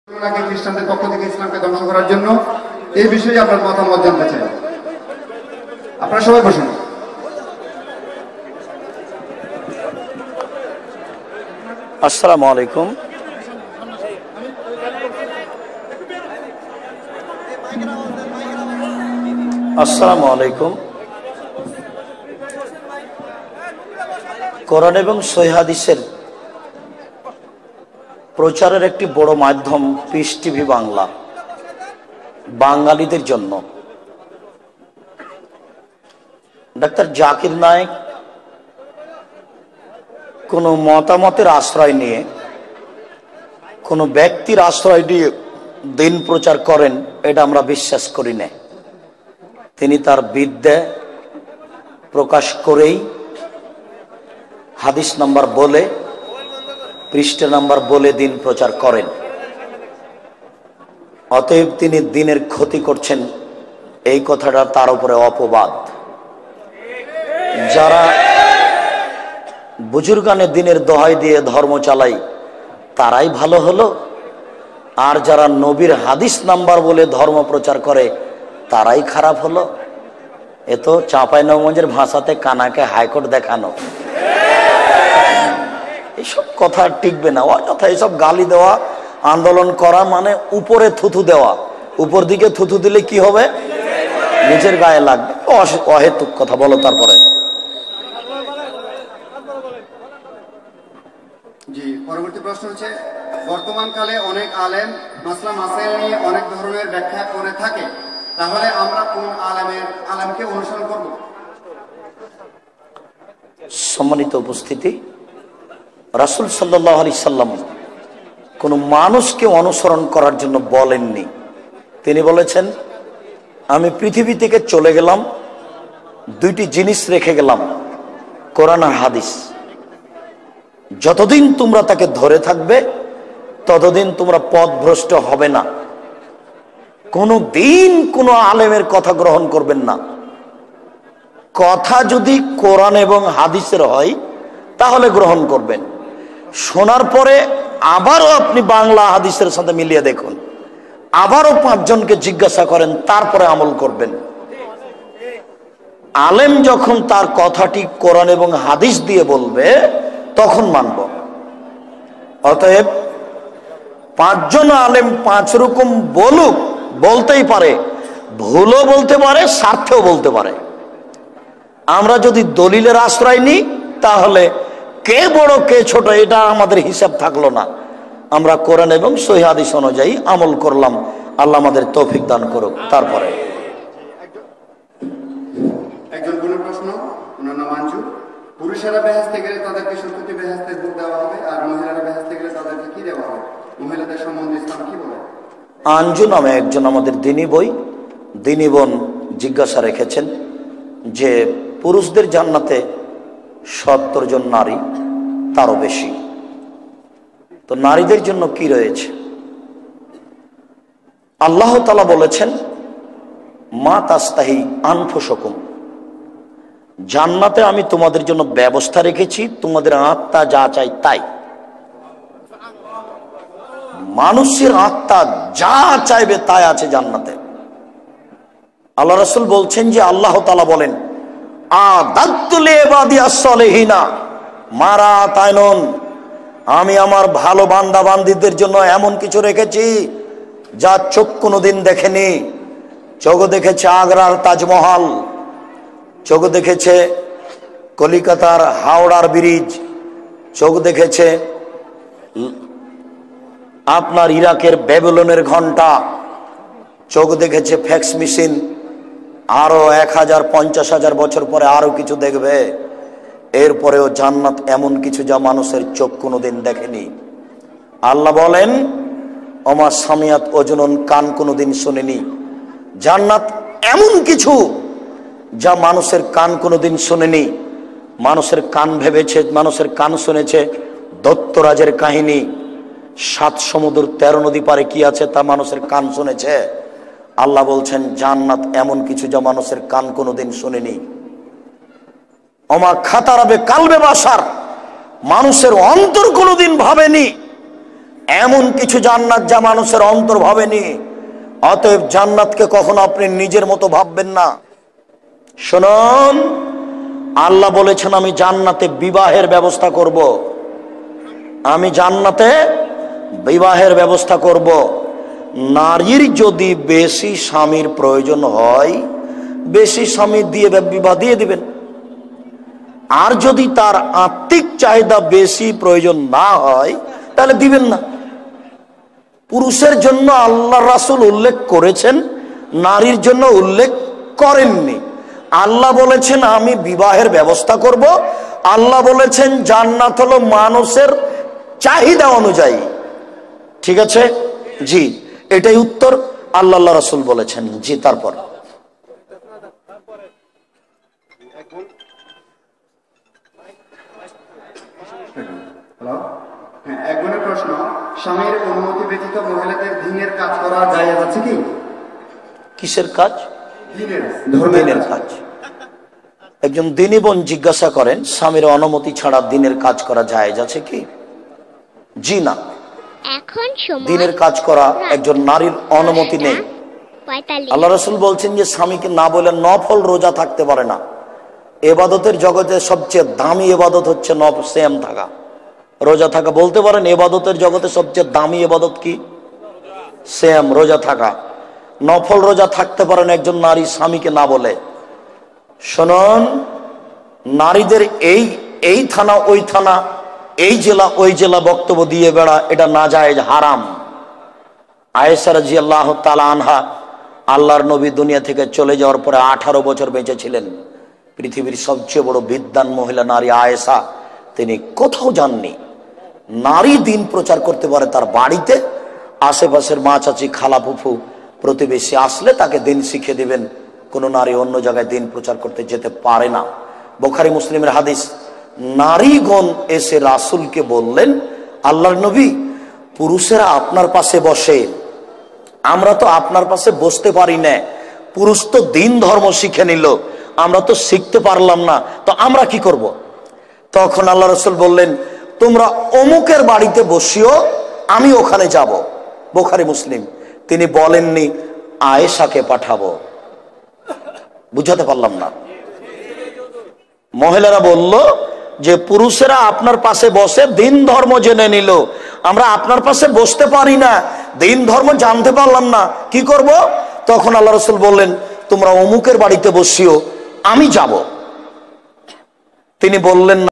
খ্রিস্টানদের পক্ষ থেকে ইসলামকে ধ্বংস করার জন্য এই বিষয়ে আপনার মতামত জানতে চাই। আপনারা সবাই বসুন। আসসালামু আলাইকুম। আসসালামু আলাইকুম। কোরআন এবং সহিহ হাদিসের প্রচারের একটি বড় মাধ্যম পিস টিভি বাংলা বাঙালিদের জন্য। ডাক্তার জাকির নায়েক কোনো মতামতের আশ্রয় নিয়ে, কোনো ব্যক্তির আশ্রয় নিয়ে দিন প্রচার করেন, এটা আমরা বিশ্বাস করি না। তিনি তার বিদ্যা প্রকাশ করেই হাদিস নাম্বার বলে, পৃষ্ঠা নাম্বার বলে দিন প্রচার করেন। অতএব তিনি দিনের ক্ষতি করছেন, এই কথাটা তার উপরে অপবাদ। যারা বুজুর্গানে দিনের দোহাই দিয়ে ধর্ম চালাই তারাই ভালো হলো, আর যারা নবীর হাদিস নাম্বার বলে ধর্ম প্রচার করে তারাই খারাপ হলো। এ তো চাঁপাইনবাবগঞ্জের ভাষাতে কানাকে হাইকোর্ট দেখানো। এইসব কথা টিকবে না। অযথা এইসব গালি দেওয়া, আন্দোলন করা মানে উপরে থুথু দেওয়া। উপর দিকে থুথু দিলে কি হবে? নিজের গায়ে লাগবে। অহেতুক কথা বলো। তারপরে জি, পরবর্তী প্রশ্ন হচ্ছে, বর্তমান কালে অনেক আলেম মাসলা মাসাইল নিয়ে অনেক ধরনের ব্যাখ্যা করে থাকে, তাহলে আমরা কোন আলেমকে অনুসরণ করব? সম্মানিত উপস্থিতি, রাসূল সাল্লাল্লাহু আলাইহি সাল্লাম কোন মানুষকে অনুসরণ করার জন্য বলেননি। তিনি বলেছেন, আমি পৃথিবী থেকে চলে গেলাম, দুইটি জিনিস রেখে গেলাম, কোরআন আর হাদিস। যতদিন তোমরা তাকে ধরে থাকবে ততদিন তোমরা পথভ্রষ্ট হবে না। কোনো দিন কোনো আলেমের কথা গ্রহণ করবেন না। কথা যদি কোরআন এবং হাদিসের হয় তাহলে গ্রহণ করবেন। শোনার পরে আবারও আপনি বাংলা হাদিসের সাথে মিলিয়ে দেখুন, আবারও 5 জনকে জিজ্ঞাসা করেন, তারপরে আমল করবেন। আলেম যখন তার কথাটি কোরআন এবং হাদিস দিয়ে বলবে তখন মানব। অতএব 5 জন আলেম 5 রকম বলুক, বলতেই পারে, ভুলও বলতে পারে, স্বার্থেও বলতে পারে। আমরা যদি দলিলের আশ্রয় নিই তাহলে কে বড় কে ছোট এটা আমাদের হিসাব থাকলো না। আমরা কোরআন এবং সহিহ হাদিস অনুযায়ী আমল করলাম। আল্লাহ আমাদের তৌফিক দান করুক। তারপরে একজন গুণের প্রশ্ন, ওনার নাম আঞ্জু। পুরুষেরা বেহেশতে গেলে তাদেরকে 70টি বেহেশতের ভোগ দেওয়া হবে, আর মহিলারা বেহেশতে গেলে তাদেরকে কি দেওয়া হবে? মহিলাদের সম্বন্ধে ইসলাম কি বলে? আঞ্জু নামে একজন আমাদের দিনী বোন জিজ্ঞাসা রেখেছেন যে পুরুষদের জান্নাতে 70 জন নারী, তারও বেশি, তো নারীদের জন্য কি রয়েছে? আল্লাহ তাআলা বলেছেন, মা তাস্তাহি আনফুসকুম, জান্নাতে আমি তোমাদের জন্য ব্যবস্থা রেখেছি, তোমাদের আত্মা যা চাই তাই। মানুষের আত্মা যা চাইবে তাই আছে জান্নাতে। আল্লাহ রাসূল বলছেন যে আল্লাহ তাআলা বলেন, আদাত্তু লিইবাদিয়াস সালিহিনা মারা তাইনুন, আমি আমার ভালো বান্দা বান্দীদের জন্য এমন কিছু রেখেছি যা চোখ কোনোদিন দেখেনি। চোখ দেখেছে আগ্রার তাজমহল, চোখ দেখেছে কলিকাতার হাওড়ার ব্রিজ, চোখ দেখেছে আপনার ইরাকের ব্যাবিলনের ঘন্টা, চোখ দেখেছে ফ্যাক্স মেশিন, আরো 1050,000 বছর পরে আরো কিছু দেখবে। এরপরেও জান্নাত এমন কিছু যা মানুষের চোখ কোনোদিন দেখেনি। আল্লাহ বলেন, ওমা সামিয়াত ওজুনুন, কান কোনোদিন শোনেনি। জান্নাত এমন কিছু যা মানুষের কান কোনোদিন শোনেনি। মানুষের কান ভেবেছে, মানুষের কান শুনেছে দত্তরাজের কাহিনী, 7 সমুদ্র 13 নদী পারে কি আছে তা মানুষের কান শুনেছে। আল্লাহ বলছেন জান্নাত এমন কিছু যা মানুষের কান কোনোদিন শোনেনি। ওমা খাতারাবে কালবে বাসার, মানুষের অন্তর কোনোদিন ভাবেনি। এমন কিছু জান্নাত যা মানুষের অন্তর ভাবেনি। অতএব জান্নাতকে কখনো আপনি নিজের মতো ভাববেন না। শুনুন, আল্লাহ বলেছেন আমি জান্নাতে বিবাহের ব্যবস্থা করব। আমি জান্নাতে বিবাহের ব্যবস্থা করব। নারীর যদি বেশি স্বামীর প্রয়োজন হয়, বেশি স্বামী দিয়ে বিবাহ দিয়ে দিবেন। আর যদি তার আত্মিক চাহিদা বেশি প্রয়োজন না হয়, তাহলে দিবেন না। পুরুষের জন্য আল্লাহ রাসূল উল্লেখ করেছেন, নারীর জন্য উল্লেখ করেননি। আল্লাহ বলেছেন আমি বিবাহের ব্যবস্থা করব। আল্লাহ বলেছেন জান্নাত হলো মানুষের চাহিদা অনুযায়ী। ঠিক আছে? জি, এটাই উত্তর। আল্লাহ রাসূল বলেছেন। জি, তারপর এক বোনের প্রশ্ন, স্বামীর অনুমতি ব্যতীত মহিলাদের দ্বীনের কাজ করা জায়েজ আছে কি? কিসের কাজ? ধর্মের দ্বীনের কাজ। একজন দ্বীনী বোন জিজ্ঞাসা করেন স্বামীর অনুমতি ছাড়া দ্বীনের কাজ করা জায়েজ আছে কি? জি না। দ্বীনের কাজ করা একজন নারীর অনুমতি নেই। আল্লাহ রাসূল বলছেন যে স্বামীকে না বলে নফল রোজা থাকতে পারে না। ইবাদতের জগতে সবচেয়ে দামি ইবাদত হচ্ছে সিয়াম থাকা, রোজা থাকা। বলতে পারেন ইবাদতের জগতে সবচেয়ে দামি ইবাদত কি? সিয়াম, রোজা থাকা। নফল রোজা থাকতে পারেন একজন নারী স্বামীকে না বলে। শুনুন, নারীদের এই থানা ওই থানা, এই জেলা ওই জেলা বক্তব্য দিয়ে বেড়া, এটা নাজায়েজ, হারাম। আয়েশা রাদিয়াল্লাহু তাআলা আনহা আল্লাহর নবী দুনিয়া থেকে চলে যাওয়ার পরে 18 বছর বেঁচে ছিলেন। পৃথিবীর সবচেয়ে বড় বিদ্বান মহিলা নারী আয়েশা, তিনি কোথাও যাননি। নারী দিন প্রচার করতে পারে তার বাড়িতে, আশেপাশের মা চাচি খালা ফুফু প্রতিবেশী আসলে তাকে দিন শিখিয়ে দিবেন। কোন নারী অন্য জায়গায় দিন প্রচার করতে যেতে পারে না। বুখারী মুসলিমের হাদিস। নারীগণ এসে রাসূলকে বললেন, আল্লাহর নবী, পুরুষেরা আপনার পাশে বসে, আমরা তো আপনার পাশে বসতে পারি না। পুরুষ তো দিন ধর্ম শিখে নিল, আমরা তো শিখতে পারলাম না, তো আমরা কি করব? তখন আল্লাহ রাসূল বললেন, তোমরা অমুকের বাড়িতে বসিও, আমি ওখানে যাব। বুখারী মুসলিম। তিনি বলেননি আয়েশাকে পাঠাবো। বুঝাতে পারলাম না? মহিলারা বলল যে পুরুষেরা আপনার পাশে বসে দিন ধর্ম জেনে নিল, আমরা আপনার পাশে বসতে পারি না, দিন ধর্ম জানতে পারলাম না, কি করব? তখন আল্লাহ রাসূল বললেন তোমরা অমুকের বাড়িতে বসিও, আমি যাব। তিনি বললেন